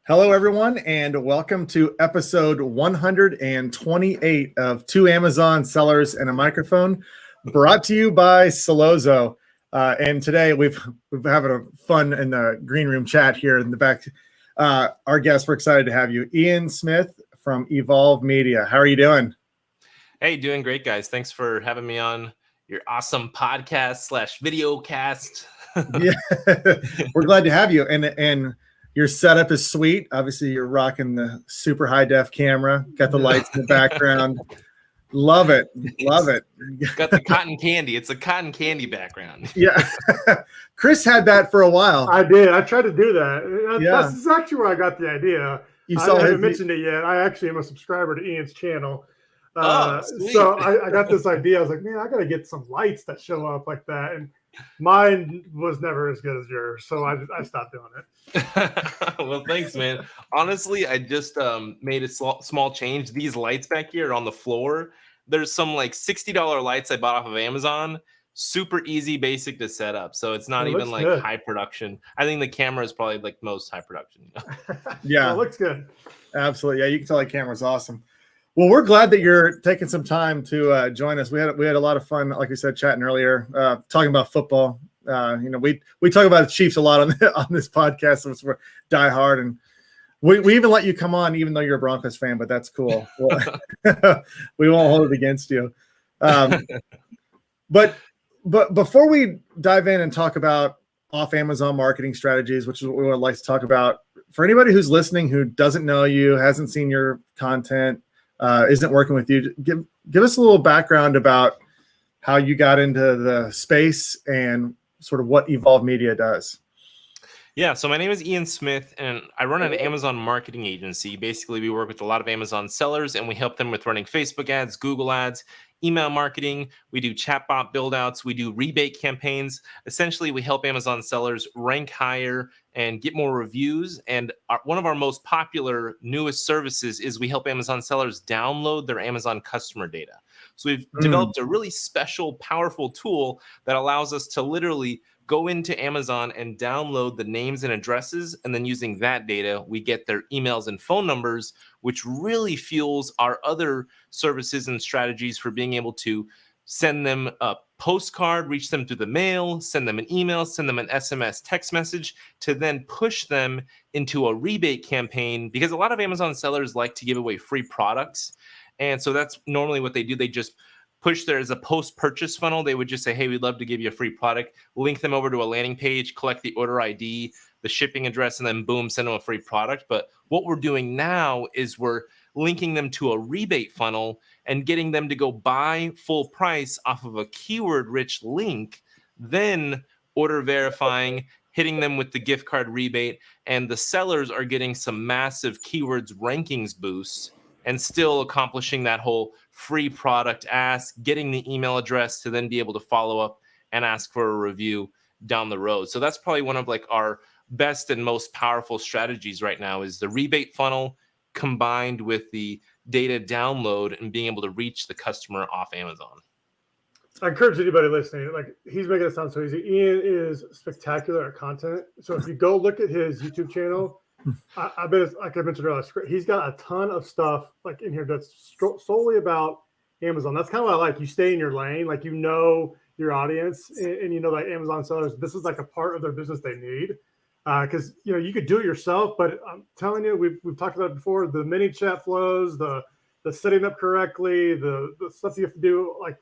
Hello, everyone, and welcome to episode 128 of Two Amazon Sellers and a Microphone, brought to you by Solozo. And today we're having a fun in the green room chat here in the back. Our guest, we're excited to have you, Ian Smith from Evolve Media. How are you doing? Hey, doing great, guys. Thanks for having me on your awesome podcast / video cast. Yeah, we're glad to have you. And your setup is sweet. Obviously, you're rocking the super high def camera. Got the lights in the background. Love it. Love it. Got the cotton candy. It's a cotton candy background. Yeah. Chris had that for a while. I did. I tried to do that. Yeah. That's actually where I got the idea. You I saw haven't mentioned it yet. I actually am a subscriber to Ian's channel. So I got this idea. I was like, man, I got to get some lights that show up like that. And mine was never as good as yours. So I stopped doing it. Well, thanks, man. Honestly, I just made a small change. These lights back here are on the floor. There's some like $60 lights I bought off of Amazon. Super easy, basic to set up. So it's not even like good. High production. I think the camera is probably like most high production. Yeah. Well, it looks good. Absolutely. Yeah, you can tell the camera's awesome. Well, we're glad that you're taking some time to join us. We had a lot of fun, like we said, chatting earlier, talking about football. We talk about the Chiefs a lot on this podcast, so we're diehard, and we even let you come on, even though you're a Broncos fan. But that's cool. We won't hold it against you. But before we dive in and talk about off Amazon marketing strategies, which is what we would like to talk about, for anybody who's listening who doesn't know you, hasn't seen your content, isn't working with you, give us a little background about how you got into the space and sort of what Evolve Media does. Yeah, so my name is Ian Smith, and I run an Amazon marketing agency. Basically, we work with a lot of Amazon sellers, and we help them with running Facebook ads, Google ads, email marketing. We do chatbot build-outs. We do rebate campaigns. Essentially, we help Amazon sellers rank higher and get more reviews. And one of our most popular, newest services is we help Amazon sellers download their Amazon customer data. So we've developed a really special, powerful tool that allows us to literally go into Amazon and download the names and addresses, and then using that data, we get their emails and phone numbers, which really fuels our other services and strategies for being able to send them a postcard, reach them through the mail, send them an email, send them an SMS text message, to then push them into a rebate campaign, because a lot of Amazon sellers like to give away free products. And so that's normally what they do. They just push there as a post-purchase funnel. They would just say, hey, we'd love to give you a free product, link them over to a landing page, collect the order ID, the shipping address, and then boom, send them a free product. But what we're doing now is we're linking them to a rebate funnel and getting them to go buy full price off of a keyword-rich link, then order verifying, hitting them with the gift card rebate, and the sellers are getting some massive keywords rankings boosts and still accomplishing that whole free product ask, getting the email address to then be able to follow up and ask for a review down the road. So that's probably one of like our best and most powerful strategies right now, is the rebate funnel combined with the data download and being able to reach the customer off Amazon. I encourage anybody listening, like, he's making it sound so easy. Ian is spectacular at content. So if you go look at his YouTube channel, I bet it's, like I mentioned earlier, he's got a ton of stuff like in here that's solely about Amazon. That's kind of what I like. You stay in your lane, like, you know your audience, and you know that Amazon sellers, this is like a part of their business they need. Because you could do it yourself, but I'm telling you, we've talked about it before. The mini chat flows, the setting up correctly, the stuff you have to do, like,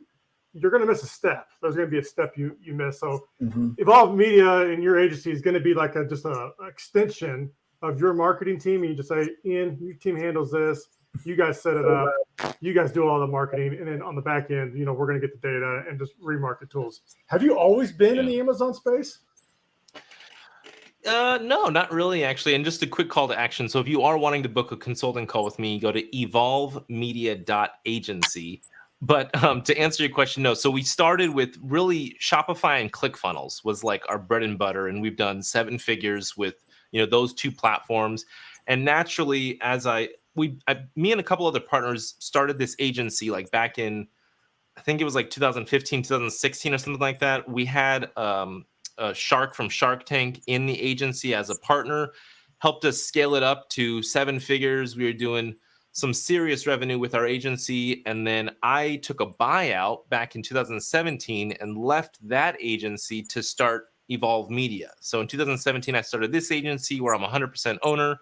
you're going to miss a step. There's going to be a step you miss. So Evolve Media in your agency is going to be like just an extension of your marketing team, and you just say, Ian, your team handles this. You guys set it up. You guys do all the marketing, and then on the back end, we're going to get the data and just remarket tools. Have you always been in the Amazon space? No, not really, actually. And just a quick call to action. So if you are wanting to book a consulting call with me, go to evolvemedia.agency. But to answer your question, no. So we started with really Shopify and ClickFunnels was like our bread and butter, and we've done 7 figures with those 2 platforms. And naturally, me and a couple other partners started this agency like back in, I think it was like 2015, 2016 or something like that. We had a Shark from Shark Tank in the agency as a partner. helped us scale it up to 7 figures. We were doing some serious revenue with our agency. And then I took a buyout back in 2017 and left that agency to start Evolve Media. So in 2017, I started this agency where I'm 100% owner,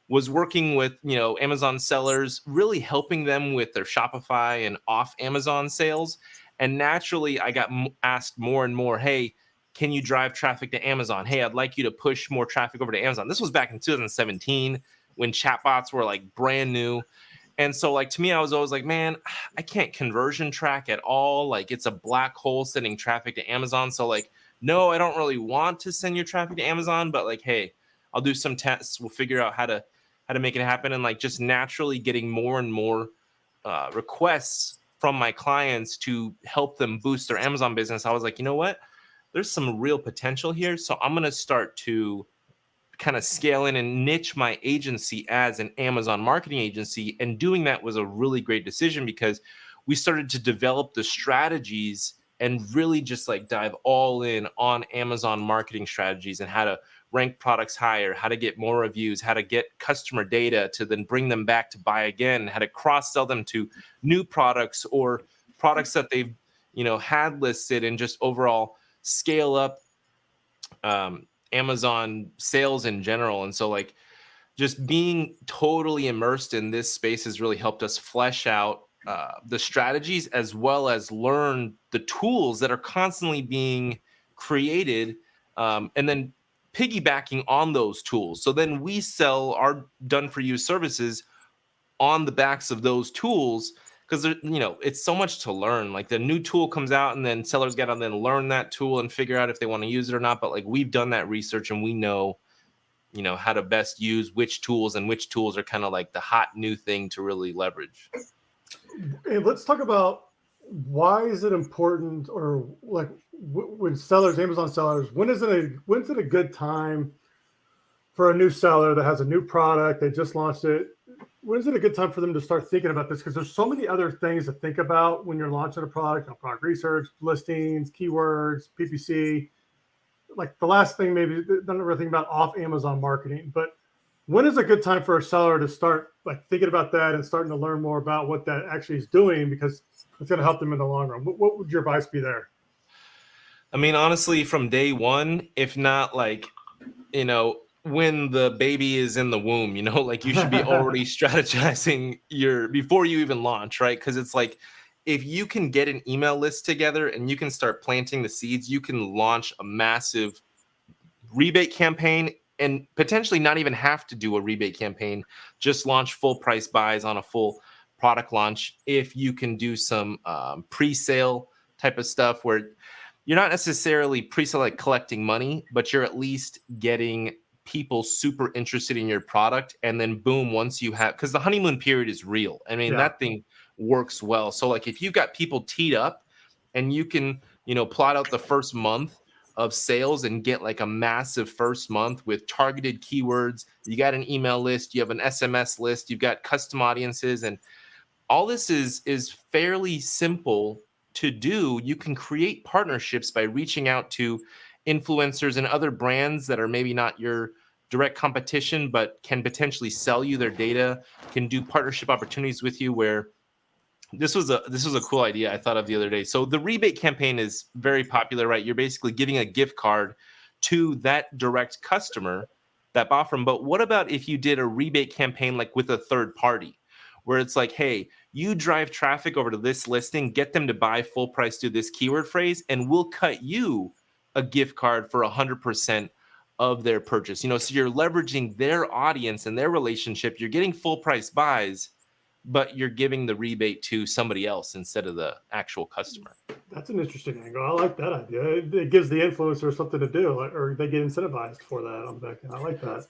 was working with, Amazon sellers, really helping them with their Shopify and off Amazon sales. And naturally, I got asked more and more, hey, can you drive traffic to Amazon? Hey, I'd like you to push more traffic over to Amazon. This was back in 2017 when chatbots were like brand new. And so like, to me, I was always like, man, I can't conversion track at all. Like, it's a black hole sending traffic to Amazon. So like, no, I don't really want to send your traffic to Amazon, but like, hey, I'll do some tests. We'll figure out how to make it happen. And like, just naturally getting more and more requests from my clients to help them boost their Amazon business. I was like, you know what? There's some real potential here. So I'm going to start to kind of scale in and niche my agency as an Amazon marketing agency. And doing that was a really great decision because we started to develop the strategies and really just like dive all in on Amazon marketing strategies and how to rank products higher, how to get more reviews, how to get customer data to then bring them back to buy again, how to cross-sell them to new products or products that they've, had listed, and just overall scale up Amazon sales in general. And so like, just being totally immersed in this space has really helped us flesh out the strategies, as well as learn the tools that are constantly being created, and then piggybacking on those tools. So then we sell our done for you services on the backs of those tools, because it's so much to learn. Like, the new tool comes out and then sellers got to then learn that tool and figure out if they want to use it or not. But like, we've done that research and we know how to best use which tools, and which tools are kind of like the hot new thing to really leverage. Hey, let's talk about why is it important, or like when sellers, Amazon sellers, when's it a good time for a new seller that has a new product, they just launched it? When's it a good time for them to start thinking about this? Because there's so many other things to think about when you're launching a product, product research, listings, keywords, PPC. Like, the last thing, maybe don't ever think about off Amazon marketing, but when is a good time for a seller to start like thinking about that and starting to learn more about what that actually is doing, because it's going to help them in the long run? What would your advice be there? I mean, honestly, from day one, if not like, when the baby is in the womb, like, you should be already strategizing before you even launch, right? Because it's like, if you can get an email list together and you can start planting the seeds, you can launch a massive rebate campaign, and potentially not even have to do a rebate campaign, just launch full price buys on a full product launch. If you can do some pre-sale type of stuff where you're not necessarily pre-sale like collecting money, but you're at least getting people super interested in your product. And then boom, once you have, because the honeymoon period is real. I mean, that thing works well. So like, if you've got people teed up and you can, plot out the first month of sales and get like a massive first month with targeted keywords, you got an email list, you have an SMS list, you've got custom audiences, and all this is fairly simple to do. You can create partnerships by reaching out to influencers and other brands that are maybe not your direct competition, but can potentially sell you their data, can do partnership opportunities with you. Where this was a cool idea I thought of the other day. So the rebate campaign is very popular, right? You're basically giving a gift card to that direct customer that bought from. But what about if you did a rebate campaign like with a third party, where it's like, hey, you drive traffic over to this listing, get them to buy full price through this keyword phrase, and we'll cut you a gift card for 100% of their purchase. So you're leveraging their audience and their relationship. You're getting full price buys, but you're giving the rebate to somebody else instead of the actual customer. That's an interesting angle. I like that idea. It gives the influencer something to do, or they get incentivized for that on the back end. I like that.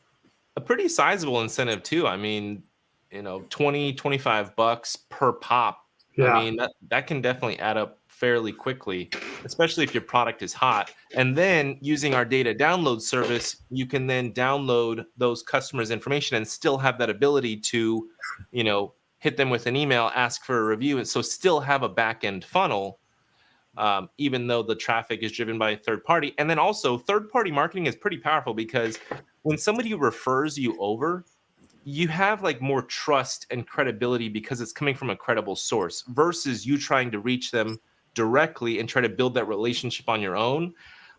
A pretty sizable incentive too. I mean, $20-$25 per pop. Yeah. I mean, that can definitely add up fairly quickly, especially if your product is hot. And then using our data download service, you can then download those customers' information and still have that ability to, hit them with an email, ask for a review, and so still have a back-end funnel, even though the traffic is driven by a third party. And then also, third-party marketing is pretty powerful, because when somebody refers you over, you have like more trust and credibility because it's coming from a credible source versus you trying to reach them directly and try to build that relationship on your own.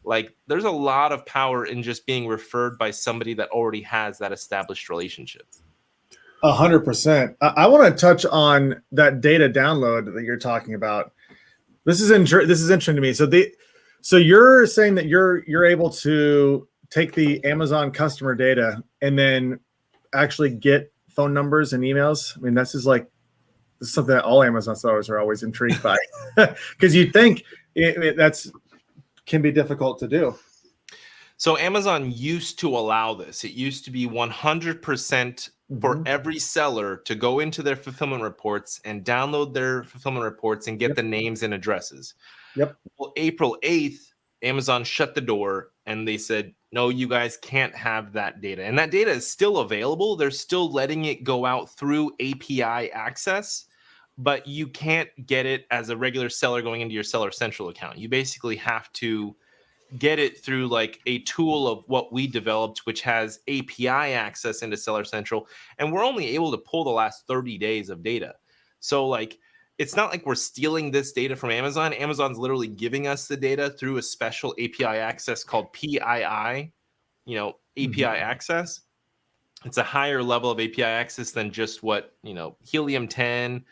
Like there's a lot of power in just being referred by somebody that already has that established relationship. 100%. I want to touch on that data download that you're talking about. This is interesting to me. So you're saying that you're able to take the Amazon customer data and then actually get phone numbers and emails. I mean, this is something that all Amazon sellers are always intrigued by, because you think that's can be difficult to do. So Amazon used to allow this. It used to be 100% for every seller to go into their fulfillment reports and download their fulfillment reports and get the names and addresses. Yep. Well, April 8th, Amazon shut the door and they said, no, you guys can't have that data. And that data is still available. They're still letting it go out through API access, but you can't get it as a regular seller going into your Seller Central account. You basically have to get it through like a tool of what we developed, which has API access into Seller Central. And we're only able to pull the last 30 days of data. So like, it's not like we're stealing this data from Amazon. Amazon's literally giving us the data through a special API access called PII, API access. It's a higher level of API access than just what, Helium 10,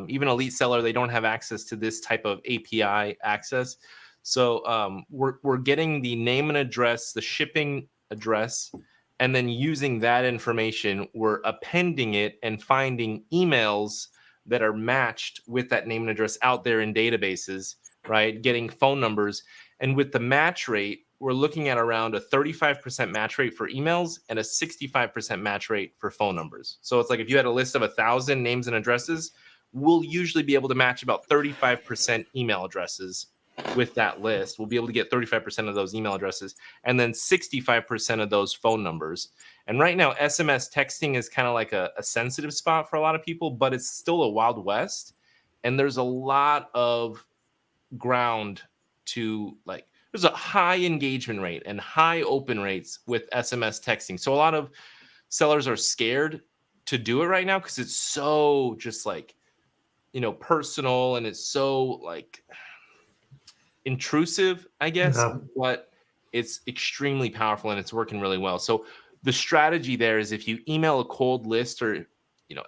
even Elite Seller, they don't have access to this type of API access. So we're getting the name and address, the shipping address, and then using that information, we're appending it and finding emails that are matched with that name and address out there in databases, right? Getting phone numbers. And with the match rate, we're looking at around a 35% match rate for emails and a 65% match rate for phone numbers. So it's like if you had a list of 1,000 names and addresses, we'll usually be able to match about 35% email addresses with that list. We'll be able to get 35% of those email addresses and then 65% of those phone numbers. And right now, SMS texting is kind of like a sensitive spot for a lot of people, but it's still a Wild West. And there's a lot of ground to there's a high engagement rate and high open rates with SMS texting. So a lot of sellers are scared to do it right now because it's so just personal and it's so intrusive, I guess, but it's extremely powerful and it's working really well. So the strategy there is if you email a cold list or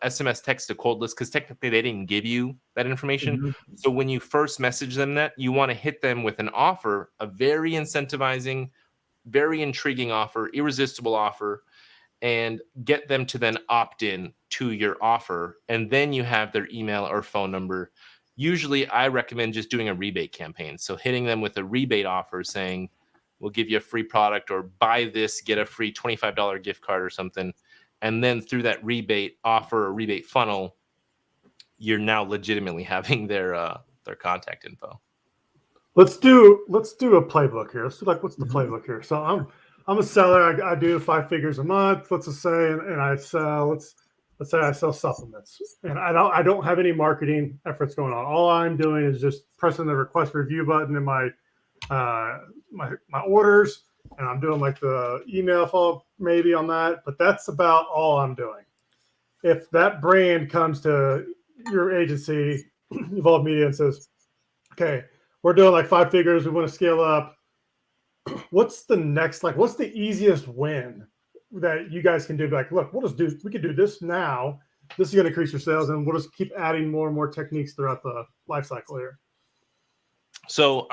SMS text a cold list, because technically they didn't give you that information. So when you first message them that, you want to hit them with an offer, a very incentivizing, very intriguing offer, irresistible offer, and get them to then opt in to your offer. And then you have their email or phone number. Usually I recommend just doing a rebate campaign. So hitting them with a rebate offer saying, we'll give you a free product or buy this, get a free $25 gift card or something. And then through that rebate offer or rebate funnel, you're now legitimately having their contact info. Let's do a playbook here. Let's do what's the playbook here? So I'm a seller. I do 5 figures a month. Let's just say, and I sell. Let's say I sell supplements, and I don't have any marketing efforts going on. All I'm doing is just pressing the request review button in my orders, and I'm doing the email follow maybe on that. But that's about all I'm doing. If that brand comes to your agency, Evolve Media, and says, "Okay, we're doing 5 figures. We want to scale up. What's the next? What's the easiest win that you guys can do?" Look, we can do this now. This is going to increase your sales, and we'll just keep adding more and more techniques throughout the life cycle here. So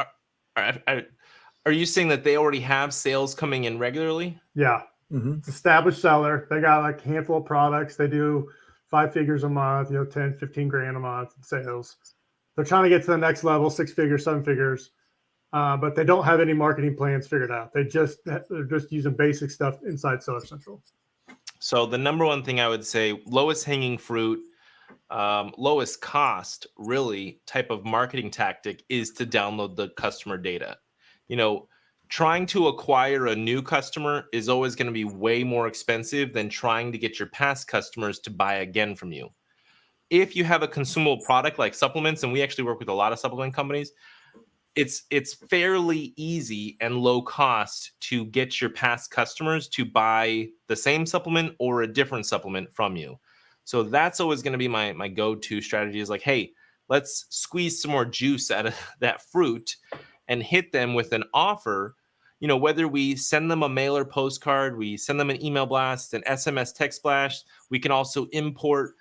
are you saying that they already have sales coming in regularly? Yeah. It's established seller. They got a handful of products. They do 5 figures a month, 10, 15 grand a month in sales. They're trying to get to the next level, 6 figures, 7 figures. But they don't have any marketing plans figured out. They're just using basic stuff inside Seller Central. So the number one thing I would say, lowest hanging fruit, lowest cost, really type of marketing tactic is to download the customer data. Trying to acquire a new customer is always going to be way more expensive than trying to get your past customers to buy again from you. If you have a consumable product like supplements, and we actually work with a lot of supplement companies, it's fairly easy and low cost to get your past customers to buy the same supplement or a different supplement from you. So that's always going to be my go-to strategy, is like, hey, let's squeeze some more juice out of that fruit and hit them with an offer. Whether we send them a mailer postcard, we send them an email blast, an SMS text blast, we can also import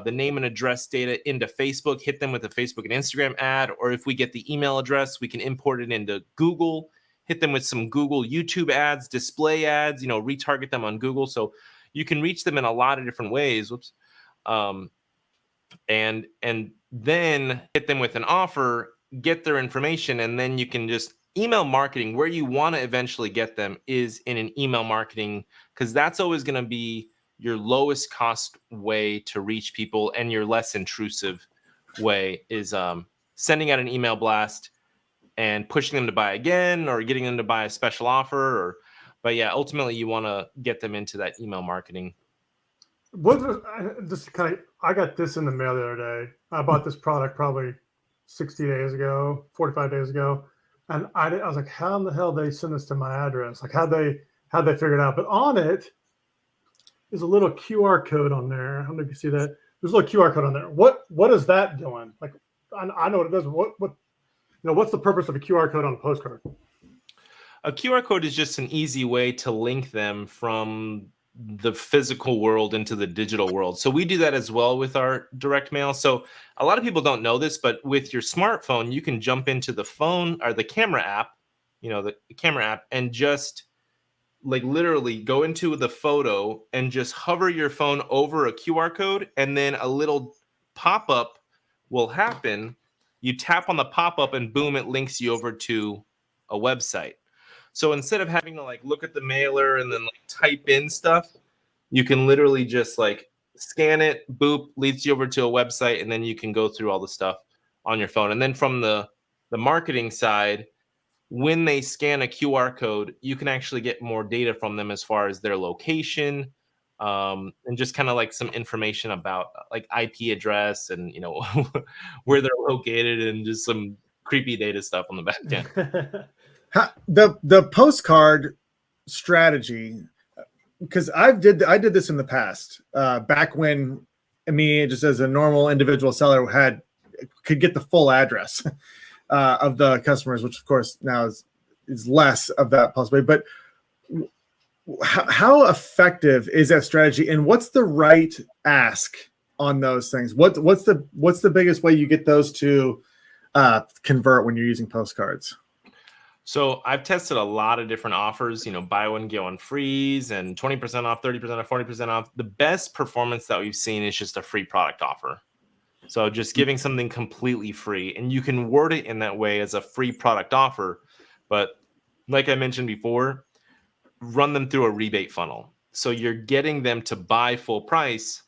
the name and address data into Facebook, hit them with a Facebook and Instagram ad, or if we get the email address, we can import it into Google, hit them with some Google YouTube ads, display ads, retarget them on Google. So you can reach them in a lot of different ways. And then hit them with an offer, get their information, and then you can just email marketing. Where you want to eventually get them is in an email marketing, because that's always going to be your lowest cost way to reach people and your less intrusive way, is sending out an email blast and pushing them to buy again, or getting them to buy a special offer. But yeah, ultimately you want to get them into that email marketing. I got this in the mail the other day. I bought this product probably 60 days ago, 45 days ago. And I was like, how in the hell did they send this to my address? Like, how'd they figure it out? But on it is a little QR code on there. I don't know if you see that. There's a little QR code on there. What is that doing? Like, I know what it does. What's the purpose of a QR code on a postcard? A QR code is just an easy way to link them from the physical world into the digital world. So we do that as well with our direct mail. So a lot of people don't know this, but with your smartphone, you can jump into the phone or the camera app, the camera app, and just like literally go into the photo and just hover your phone over a QR code, and then a little pop-up will happen. You tap on the pop-up and boom, it links you over to a website. So instead of having to like look at the mailer and then like type in stuff, you can literally just like scan it, boop, leads you over to a website, and then you can go through all the stuff on your phone. And then from the marketing side, when they scan a QR code, you can actually get more data from them as far as their location, and just kind of like some information about like IP address and where they're located, and just some creepy data stuff on the back end. The postcard strategy, because I did this in the past, back when me, just as a normal individual seller, could get the full address of the customers, which of course now is less of that possibility. But how effective is that strategy, and what's the right ask on those things? What's the biggest way you get those to convert when you're using postcards? So I've tested a lot of different offers, buy one, get one frees, and 20% off, 30% off, 40% off. The best performance that we've seen is just a free product offer. So just giving something completely free, and you can word it in that way as a free product offer. But like I mentioned before, run them through a rebate funnel. So you're getting them to buy full price,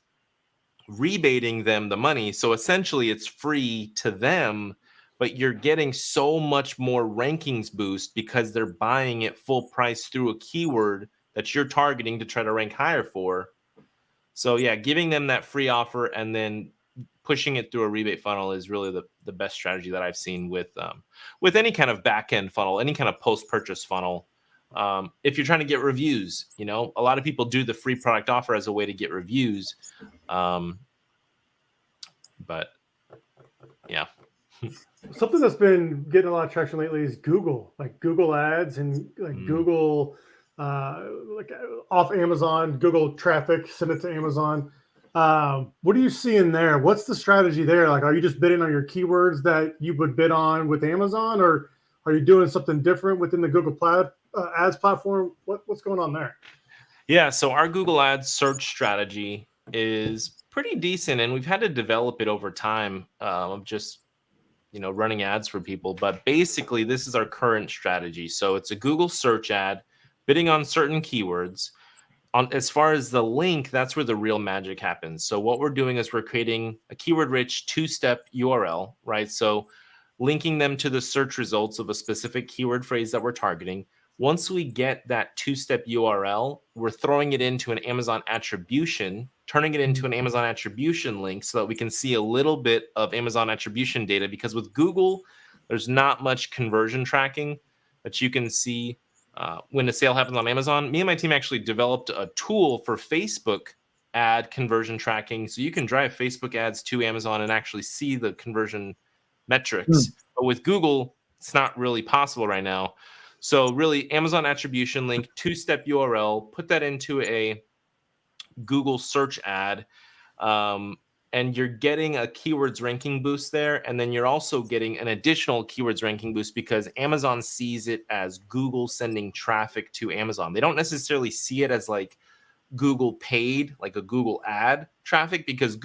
rebating them the money. So essentially it's free to them, but you're getting so much more rankings boost because they're buying it full price through a keyword that you're targeting to try to rank higher for. So yeah, giving them that free offer and then pushing it through a rebate funnel is really the best strategy that I've seen with any kind of back end funnel, any kind of post-purchase funnel. If you're trying to get reviews, a lot of people do the free product offer as a way to get reviews. But yeah. Something that's been getting a lot of traction lately is Google, like Google ads and like Google, like off Amazon, Google traffic, send it to Amazon. What are you seeing there? What's the strategy there? Like, are you just bidding on your keywords that you would bid on with Amazon, or are you doing something different within the Google ads platform? What's going on there? Yeah, so our Google Ads search strategy is pretty decent, and we've had to develop it over time of just running ads for people. But basically, this is our current strategy. So it's a Google search ad, bidding on certain keywords. As far as the link, that's where the real magic happens. So what we're doing is we're creating a keyword-rich two-step URL, right? So linking them to the search results of a specific keyword phrase that we're targeting. Once we get that two-step URL, we're throwing it into an Amazon attribution, turning it into an Amazon attribution link so that we can see a little bit of Amazon attribution data, because with Google, There's not much conversion tracking that you can see when a sale happens on Amazon. Me and my team actually developed a tool for Facebook ad conversion tracking, so you can drive Facebook ads to Amazon and actually see the conversion metrics. But with Google, it's not really possible right now. So really, Amazon attribution link, 2-step URL, put that into a Google search ad, and you're getting a keywords ranking boost there. And then you're also getting an additional keywords ranking boost because Amazon sees it as Google sending traffic to Amazon. They don't necessarily see it as like Google paid, like a Google ad traffic, because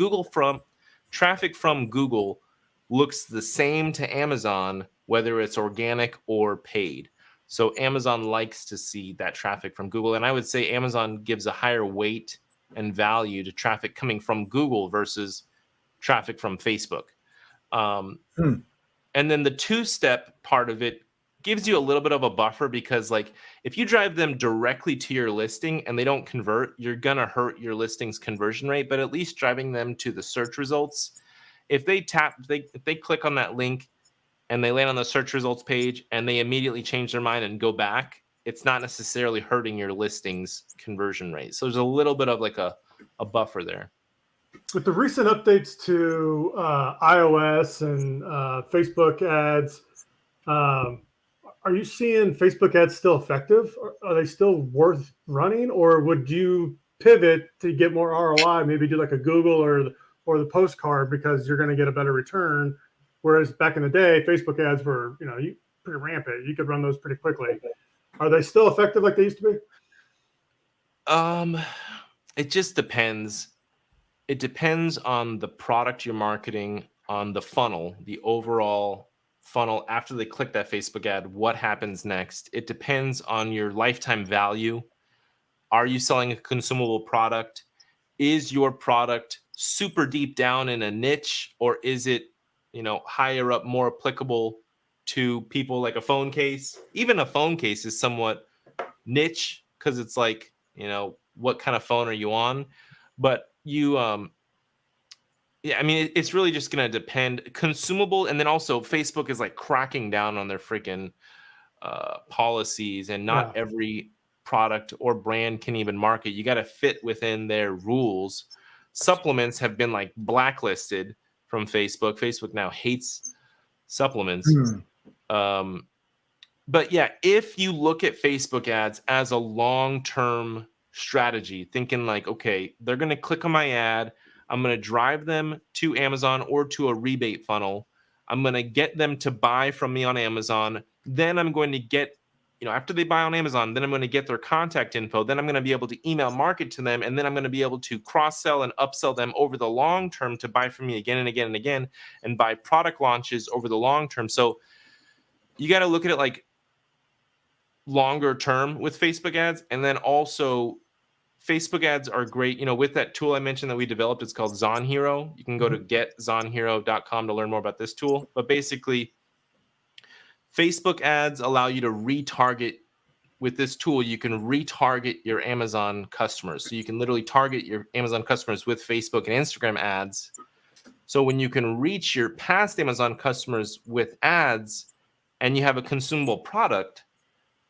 traffic from Google looks the same to Amazon, whether it's organic or paid. So Amazon likes to see that traffic from Google. And I would say Amazon gives a higher weight and value to traffic coming from Google versus traffic from Facebook. And then the 2-step part of it gives you a little bit of a buffer because like if you drive them directly to your listing and they don't convert, you're going to hurt your listing's conversion rate, but at least driving them to the search results, if they click on that link and they land on the search results page and they immediately change their mind and go back, it's not necessarily hurting your listings conversion rate. So there's a little bit of like a buffer there. With the recent updates to iOS and Facebook ads, are you seeing Facebook ads still effective? Are they still worth running, or would you pivot to get more ROI? Maybe do like a Google or the Postcard because you're going to get a better return. Whereas back in the day, Facebook ads were pretty rampant. You could run those pretty quickly. Are they still effective like they used to be? It just depends. It depends on the product you're marketing, on the funnel, the overall funnel. After they click that Facebook ad, what happens next? It depends on your lifetime value. Are you selling a consumable product? Is your product super deep down in a niche, or is it, higher up, more applicable to people like a phone case? Even a phone case is somewhat niche because it's like, what kind of phone are you on? But it's really just going to depend. Consumable, and then also Facebook is like cracking down on their freaking policies, and not every product or brand can even market. You got to fit within their rules. Supplements have been like blacklisted from Facebook. Facebook now hates supplements. But yeah, if you look at Facebook ads as a long-term strategy, thinking like, okay, they're going to click on my ad, I'm going to drive them to Amazon or to a rebate funnel, I'm going to get them to buy from me on Amazon, then I'm going to get, after they buy on Amazon, then I'm going to get their contact info, then I'm going to be able to email market to them, and then I'm going to be able to cross-sell and upsell them over the long term to buy from me again and again and again, and buy product launches over the long term. So you got to look at it like longer term with Facebook ads. And then also Facebook ads are great. With that tool I mentioned that we developed, it's called Zon Hero. You can go to getzonhero.com to learn more about this tool. But basically, Facebook ads allow you to retarget. With this tool, you can retarget your Amazon customers. So you can literally target your Amazon customers with Facebook and Instagram ads. So when you can reach your past Amazon customers with ads and you have a consumable product,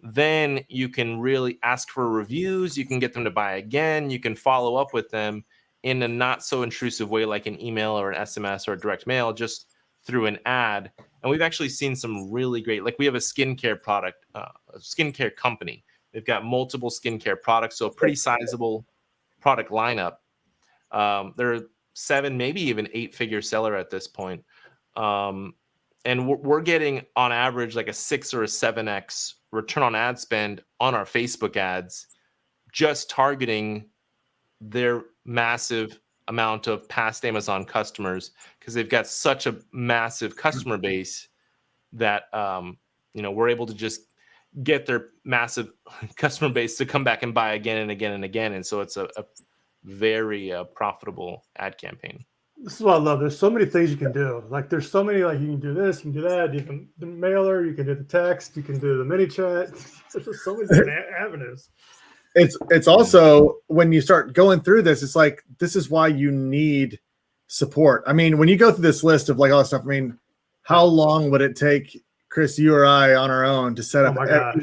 then you can really ask for reviews. You can get them to buy again. You can follow up with them in a not so intrusive way, like an email or an SMS or a direct mail, just through an ad. And we've actually seen some really great, like we have a skincare product, a skincare company. They've got multiple skincare products, so a pretty sizable product lineup. They're 7, maybe even 8-figure seller at this point. And we're getting on average like a 6 or a 7x return on ad spend on our Facebook ads, just targeting their massive amount of past Amazon customers, because they've got such a massive customer base that we're able to just get their massive customer base to come back and buy again and again and again. And so it's a very profitable ad campaign. This is what I love. There's so many things you can do. Like there's so many, like you can do this, you can do that. You can do the mailer, you can do the text, you can do the mini chat. There's just so many different avenues. It's also, when you start going through this, it's like, this is why you need support. I mean, when you go through this list of like all that stuff, I mean, how long would it take Chris, you or I on our own to set up? Oh my gosh.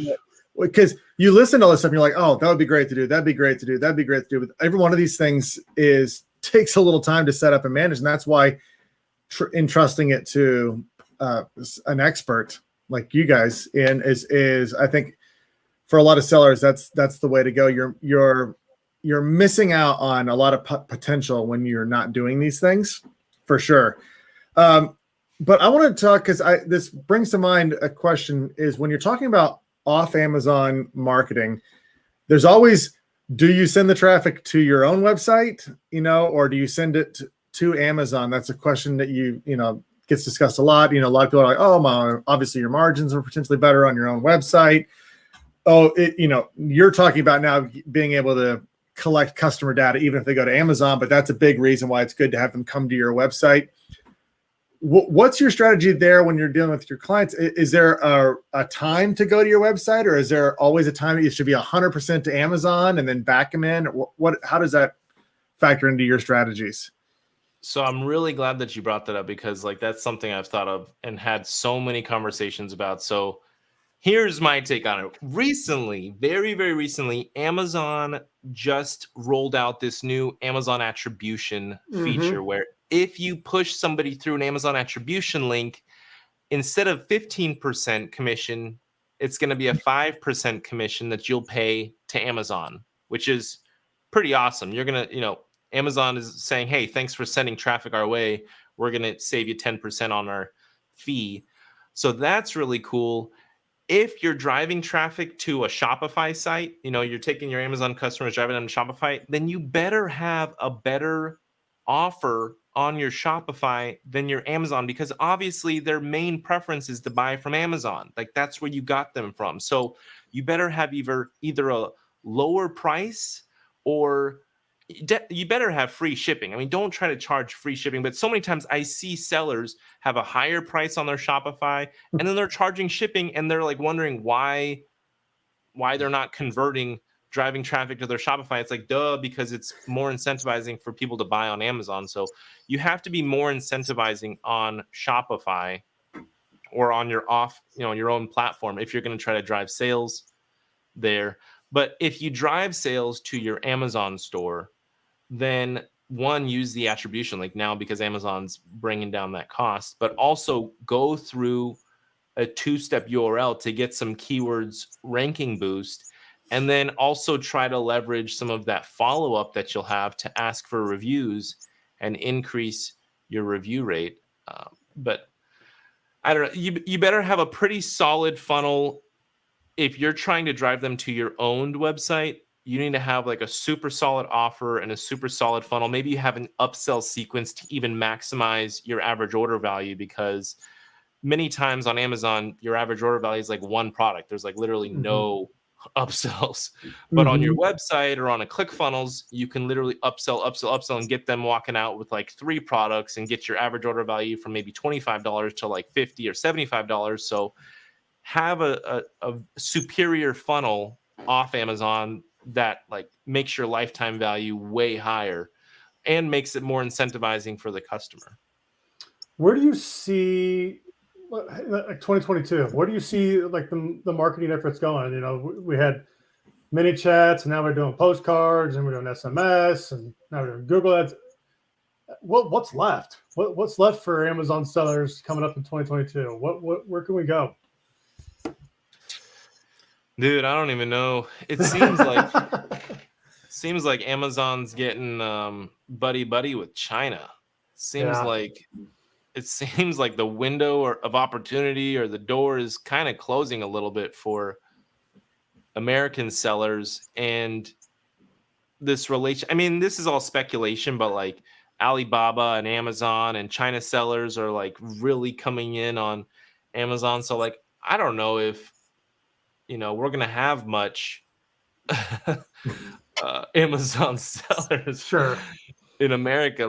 Because you listen to all this stuff and you're like, oh, that would be great to do. That'd be great to do. That'd be great to do. But every one of these things takes a little time to set up and manage. And that's why entrusting it to an expert like you guys is I think for a lot of sellers, that's the way to go. You're missing out on a lot of potential when you're not doing these things, for sure. But I want to talk, because this brings to mind a question, is when you're talking about off Amazon marketing, there's always, do you send the traffic to your own website, or do you send it to Amazon? That's a question that gets discussed a lot. A lot of people are like, oh, obviously your margins are potentially better on your own website. Oh, you're talking about now being able to collect customer data, even if they go to Amazon, but that's a big reason why it's good to have them come to your website. What's your strategy there when you're dealing with your clients? Is there a time to go to your website, or is there always a time that you should be 100% to Amazon and then back them in? How does that factor into your strategies? So I'm really glad that you brought that up, because that's something I've thought of and had so many conversations about. So here's my take on it. Recently, very, very recently, Amazon just rolled out this new Amazon attribution feature where if you push somebody through an Amazon attribution link, instead of 15% commission, it's going to be a 5% commission that you'll pay to Amazon, which is pretty awesome. You're going to, Amazon is saying, hey, thanks for sending traffic our way. We're going to save you 10% on our fee. So that's really cool. If you're driving traffic to a Shopify site, you're taking your Amazon customers, driving them to Shopify, then you better have a better offer on your Shopify than your Amazon, because obviously their main preference is to buy from Amazon. That's where you got them from. So you better have either a lower price, or you better have free shipping. I mean, don't try to charge free shipping, but so many times I see sellers have a higher price on their Shopify and then they're charging shipping, and they're wondering why they're not converting, driving traffic to their Shopify. It's duh, because it's more incentivizing for people to buy on Amazon. So you have to be more incentivizing on Shopify or on your your own platform if you're going to try to drive sales there. But if you drive sales to your Amazon store, then one, use the attribution link now, because Amazon's bringing down that cost, but also go through a 2-step URL to get some keywords ranking boost. And then also try to leverage some of that follow-up that you'll have to ask for reviews and increase your review rate. But I don't know, you better have a pretty solid funnel. If you're trying to drive them to your owned website, you need to have a super solid offer and a super solid funnel. Maybe you have an upsell sequence to even maximize your average order value, because many times on Amazon, your average order value is one product. There's literally no upsells. But on your website or on a ClickFunnels, you can literally upsell and get them walking out with 3 products and get your average order value from maybe $25 to $50 or $75. So have a superior funnel off Amazon that makes your lifetime value way higher and makes it more incentivizing for the customer. Where do you see 2022? Where do you see the marketing efforts going? We had mini chats, and now we're doing postcards, and we're doing SMS, and now we're doing Google ads. What's left? What's left for Amazon sellers coming up in 2022? Where can we go? Dude, I don't even know. It seems like Amazon's getting buddy with China. It seems like the window of opportunity, or the door, is kind of closing a little bit for American sellers. And this relation, I mean, this is all speculation, but Alibaba and Amazon and China sellers are really coming in on Amazon. So I don't know if we're gonna have much Amazon sellers in America,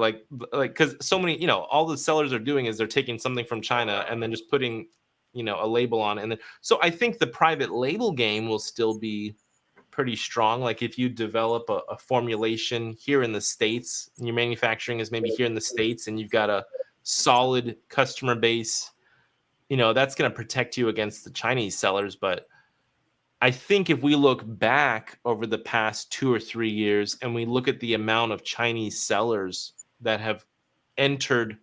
because so many, all the sellers are doing is they're taking something from China and then just putting a label on it. And then, so I think the private label game will still be pretty strong. If you develop a formulation here in the States, and your manufacturing is maybe here in the States, and you've got a solid customer base that's going to protect you against the Chinese sellers. But I think if we look back over the past 2 or 3 years and we look at the amount of Chinese sellers that have entered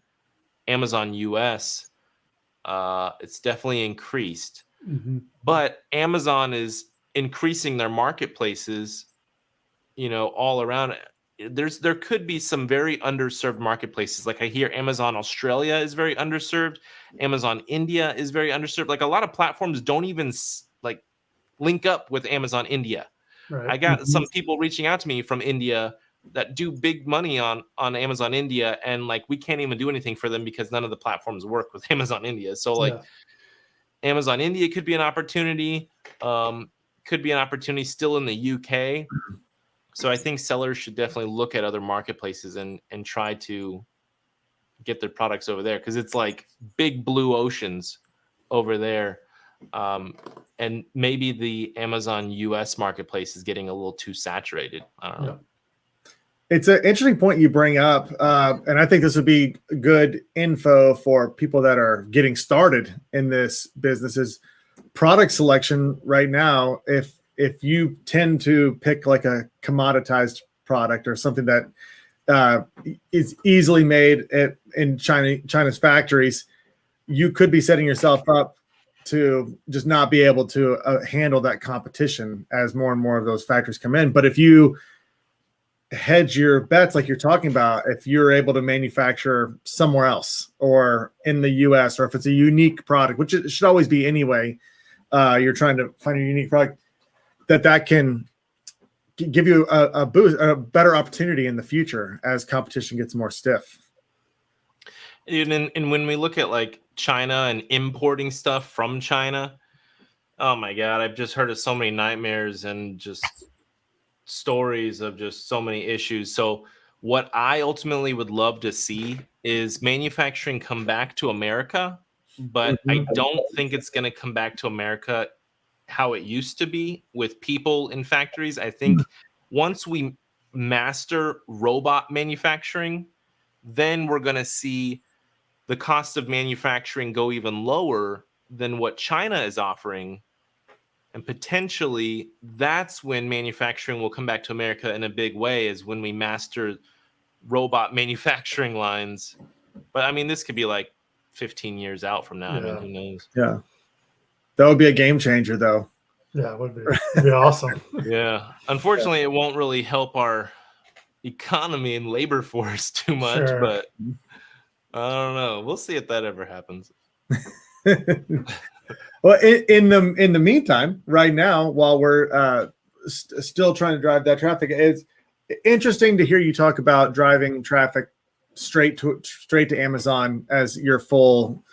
Amazon US, it's definitely increased. Mm-hmm. But Amazon is increasing their marketplaces, all around. There could be some very underserved marketplaces. Like I hear Amazon Australia is very underserved. Amazon India is very underserved. Like a lot of platforms don't even like link up with Amazon India. Right. I got some people reaching out to me from India that do big money on Amazon India, and like we can't even do anything for them because none of the platforms work with Amazon India. So like Amazon India could be an opportunity. Could be an opportunity still in the UK. So I think sellers should definitely look at other marketplaces and try to get their products over there, because it's like big blue oceans over there. And maybe the Amazon US marketplace is getting a little too saturated. I don't know. It's an interesting point you bring up. And I think this would be good info for people that are getting started in this business is product selection right now. If you tend to pick like a commoditized product or something that is easily made in China's factories, you could be setting yourself up to just not be able to handle that competition as more and more of those factories come in. But if you hedge your bets, like you're talking about, if you're able to manufacture somewhere else or in the US, or if it's a unique product, which it should always be anyway, you're trying to find a unique product that can give you a boost, a better opportunity in the future as competition gets more stiff. And when we look at like China and importing stuff from China, oh my God, I've just heard of so many nightmares and just stories of just so many issues. So what I ultimately would love to see is manufacturing come back to America, but I don't think it's going to come back to America how it used to be with people in factories. I think once we master robot manufacturing, then we're going to see the cost of manufacturing go even lower than what China is offering. And potentially that's when manufacturing will come back to America in a big way, is when we master robot manufacturing lines. But I mean, this could be like 15 years out from now. I mean, who knows? Yeah. That would be a game changer though. Yeah, it would be. It'd be awesome. Yeah. Unfortunately, it won't really help our economy and labor force too much, but I don't know. We'll see if that ever happens. Well, in the meantime, right now, while we're still trying to drive that traffic, it's interesting to hear you talk about driving traffic straight to Amazon as your full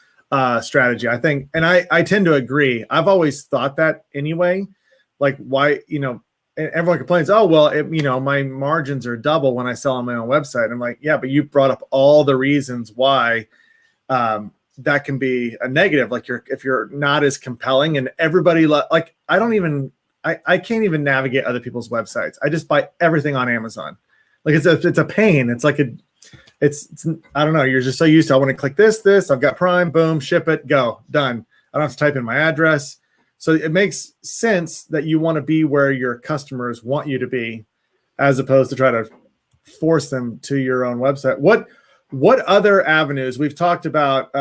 strategy. I think, and I tend to agree. I've always thought that anyway. Like, why, everyone complains, oh, well, my margins are double when I sell on my own website. I'm like, yeah, but you brought up all the reasons why that can be a negative. Like if you're not as compelling, and everybody like, I can't even navigate other people's websites. I just buy everything on Amazon. Like it's a pain. It's like it's I don't know. You're just so used to, I want to click this, I've got Prime, boom, ship it, go, done. I don't have to type in my address. So it makes sense that you want to be where your customers want you to be, as opposed to try to force them to your own website. What other avenues? We've talked about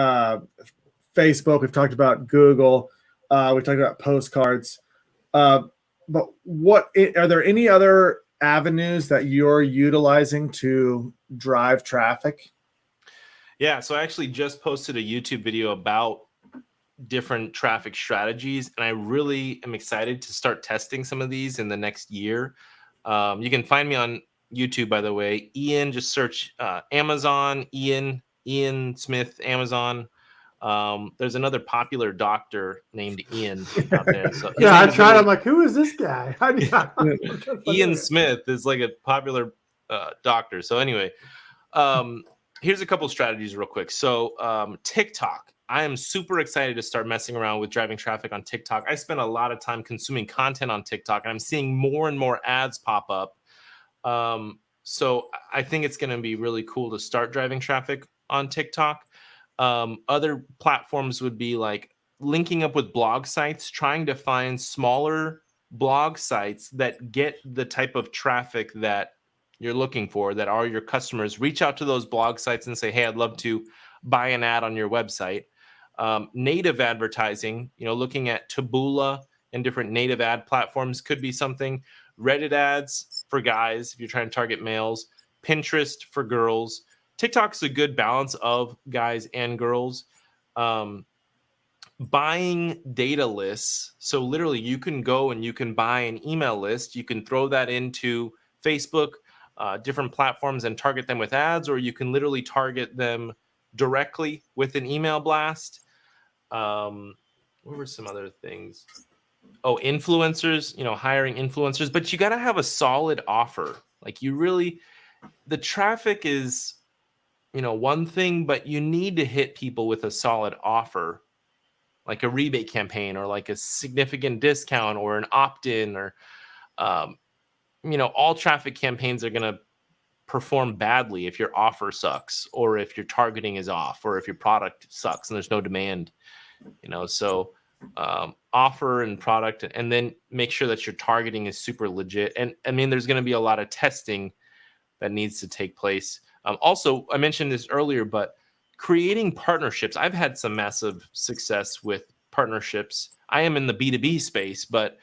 Facebook. We've talked about Google. We've talked about Postcards. But are there any other avenues that you're utilizing to drive traffic? Yeah, so I actually just posted a YouTube video about different traffic strategies, and I really am excited to start testing some of these in the next year. You can find me on YouTube, by the way. Ian, just search Amazon, Ian Smith, Amazon. There's another popular doctor named Ian out there. So yeah, I tried. I'm like, who is this guy? Ian Smith is like a popular doctor. So anyway, here's a couple strategies real quick. So TikTok. I am super excited to start messing around with driving traffic on TikTok. I spend a lot of time consuming content on TikTok, and I'm seeing more and more ads pop up. So I think it's going to be really cool to start driving traffic on TikTok. Other platforms would be like linking up with blog sites, trying to find smaller blog sites that get the type of traffic that you're looking for, that are your customers. Reach out to those blog sites and say, hey, I'd love to buy an ad on your website. Native advertising, looking at Taboola and different native ad platforms could be something. Reddit ads for guys, if you're trying to target males. Pinterest for girls. TikTok's a good balance of guys and girls. Buying data lists. So literally you can go and you can buy an email list. You can throw that into Facebook, different platforms, and target them with ads, or you can literally target them directly with an email blast. What were some other things? Oh, influencers, hiring influencers, but you got to have a solid offer. Like the traffic is, one thing, but you need to hit people with a solid offer, like a rebate campaign or like a significant discount or an opt-in, or, all traffic campaigns are going to perform badly if your offer sucks, or if your targeting is off, or if your product sucks and there's no demand, so offer and product, and then make sure that your targeting is super legit. And I mean, there's going to be a lot of testing that needs to take place. Also, I mentioned this earlier, but creating partnerships. I've had some massive success with partnerships. I am in the B2B space, but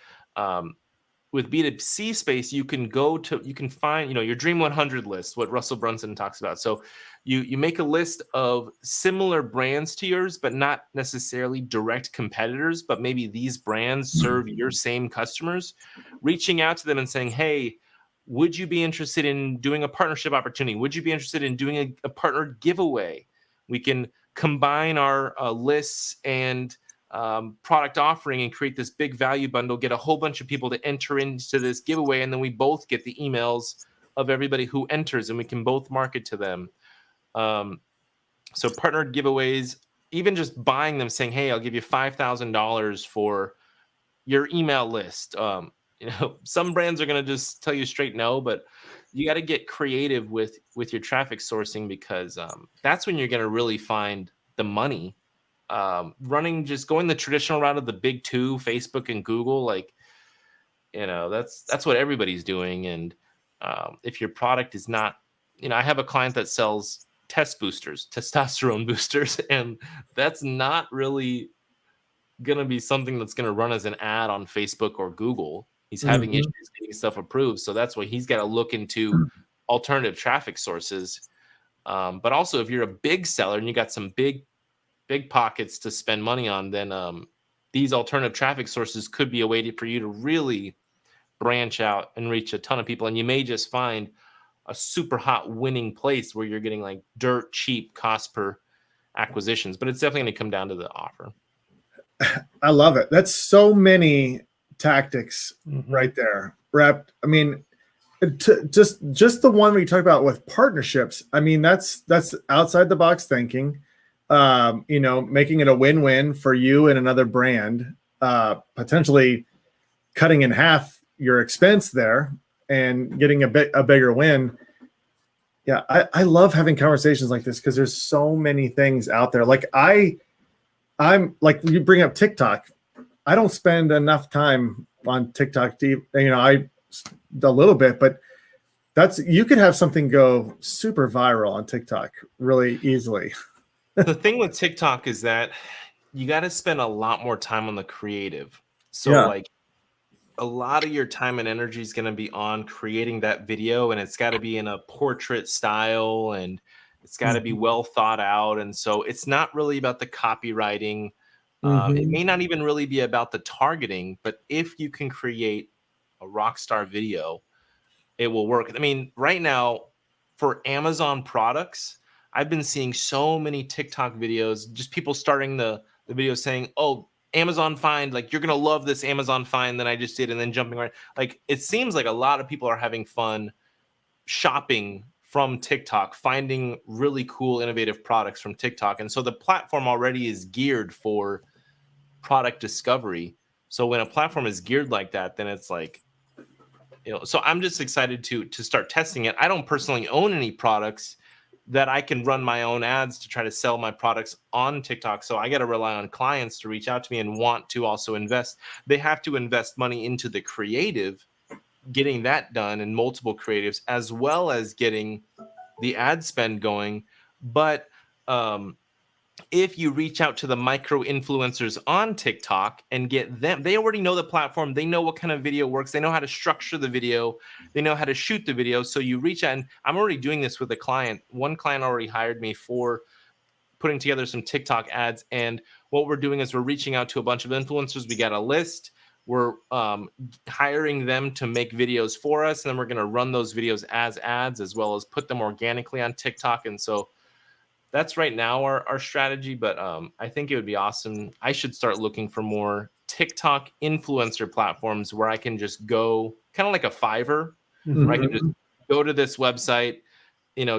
with B2C space, you can find, your Dream 100 list, what Russell Brunson talks about. So you make a list of similar brands to yours, but not necessarily direct competitors, but maybe these brands serve your same customers, reaching out to them and saying, hey, would you be interested in doing a partnership opportunity? Would you be interested in doing a partner giveaway? We can combine our lists and product offering and create this big value bundle, get a whole bunch of people to enter into this giveaway, and then we both get the emails of everybody who enters, and we can both market to them. So partner giveaways, even just buying them, saying, hey, I'll give you $5,000 for your email list. Some brands are going to just tell you straight no, but you got to get creative with your traffic sourcing, because that's when you're going to really find the money. Going the traditional route of the big two, Facebook and Google, that's what everybody's doing. And if your product is not, I have a client that sells testosterone boosters, and that's not really going to be something that's going to run as an ad on Facebook or Google. He's having issues getting stuff approved. So that's why he's got to look into alternative traffic sources. But also, if you're a big seller and you got some big pockets to spend money on, then these alternative traffic sources could be a way for you to really branch out and reach a ton of people. And you may just find a super hot winning place where you're getting like dirt cheap cost per acquisitions. But it's definitely going to come down to the offer. I love it. That's so many tactics right there. Wrapped. I mean, just the one we talk about with partnerships. I mean, that's outside the box thinking. Making it a win-win for you and another brand, potentially cutting in half your expense there and getting a bigger win. Yeah, I love having conversations like this, because there's so many things out there. Like I'm like, you bring up TikTok. I don't spend enough time on TikTok. A little bit, but you could have something go super viral on TikTok really easily. The thing with TikTok is that you got to spend a lot more time on the creative. So like a lot of your time and energy is going to be on creating that video, and it's got to be in a portrait style, and it's got to be well thought out. And so it's not really about the copywriting. It may not even really be about the targeting, but if you can create a rock star video, it will work. I mean, right now for Amazon products, I've been seeing so many TikTok videos, just people starting the video saying, oh, Amazon find, like, you're going to love this Amazon find that I just did, and then jumping right. Like, it seems like a lot of people are having fun shopping from TikTok, finding really cool, innovative products from TikTok. And so the platform already is geared for product discovery. So when a platform is geared like that, then it's like, so I'm just excited to start testing it. I don't personally own any products that I can run my own ads to try to sell my products on TikTok. So I got to rely on clients to reach out to me and want to also invest. They have to invest money into the creative, getting that done in multiple creatives, as well as getting the ad spend going. But if you reach out to the micro influencers on TikTok and get them, they already know the platform. They know what kind of video works. They know how to structure the video. They know how to shoot the video. So you reach out, and I'm already doing this with a client. One client already hired me for putting together some TikTok ads. And what we're doing is we're reaching out to a bunch of influencers. We got a list. We're hiring them to make videos for us. And then we're going to run those videos as ads, as well as put them organically on TikTok. And so that's right now our strategy, but I think it would be awesome. I should start looking for more TikTok influencer platforms where I can just go kind of like a Fiverr, where I can just go to this website,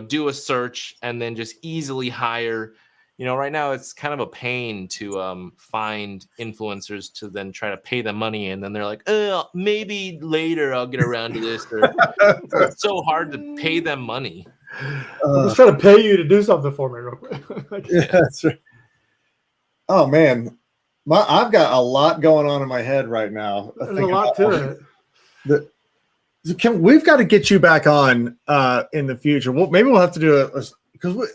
do a search, and then just easily hire. Right now it's kind of a pain to find influencers to then try to pay them money, and then they're like, maybe later I'll get around to this. It's so hard to pay them money. I'm just trying to pay you to do something for me real quick. Yeah, that's right. Oh man, I've got a lot going on in my head right now. There's a lot to it. We've got to get you back on in the future. Maybe we'll have to do it because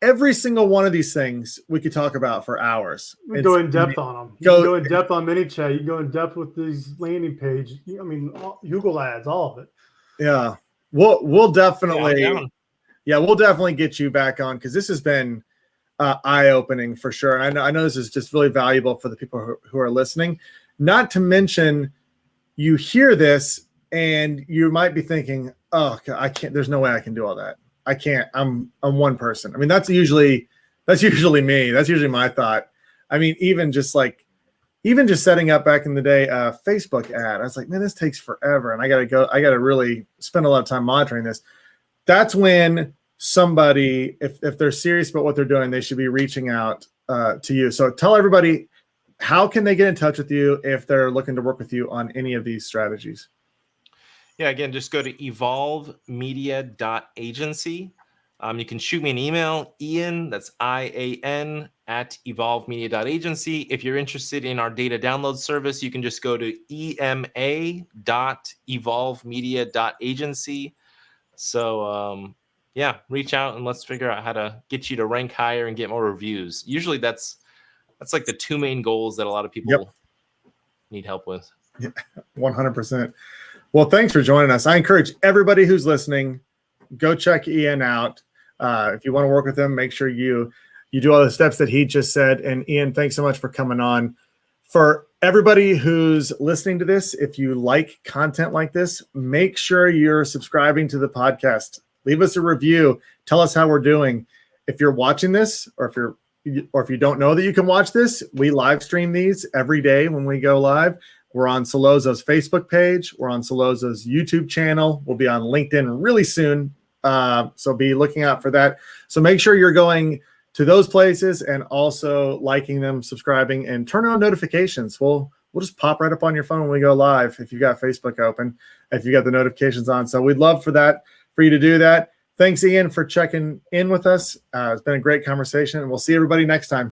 every single one of these things we could talk about for hours. We go in depth on them. You can go in depth on ManyChat. You can go in depth with these landing page. I mean, Google ads, all of it. Yeah, we'll definitely. Yeah, we'll definitely get you back on because this has been eye-opening for sure. And I know this is just really valuable for the people who are listening. Not to mention, you hear this and you might be thinking, "Oh, I can't. There's no way I can do all that. I can't. I'm one person." I mean, that's usually me. That's usually my thought. I mean, even just setting up back in the day a Facebook ad, I was like, "Man, this takes forever," and I got to really spend a lot of time monitoring this. That's when somebody, if they're serious about what they're doing, they should be reaching out to you. So tell everybody, how can they get in touch with you if they're looking to work with you on any of these strategies? Yeah, again, just go to evolvemedia.agency. You can shoot me an email, Ian, that's IAN, at evolvemedia.agency. If you're interested in our data download service, you can just go to ema.evolvemedia.agency. So, reach out and let's figure out how to get you to rank higher and get more reviews. Usually that's like the two main goals that a lot of people need help with. Yeah, 100%. Well, thanks for joining us. I encourage everybody who's listening, go check Ian out. If you want to work with him, make sure you do all the steps that he just said. And Ian, thanks so much for coming on. For everybody who's listening to this, if you like content like this, make sure you're subscribing to the podcast. Leave us a review. Tell us how we're doing. If you're watching this, or if you don't know that you can watch this, we live stream these every day when we go live. We're on Solozo's Facebook page. We're on Solozo's YouTube channel. We'll be on LinkedIn really soon. So be looking out for that. So make sure you're going to those places and also liking them, subscribing, and turn on notifications. We'll just pop right up on your phone when we go live if you've got Facebook open, if you got the notifications on. So we'd love for you to do that. Thanks, Ian, for checking in with us. It's been a great conversation, and we'll see everybody next time.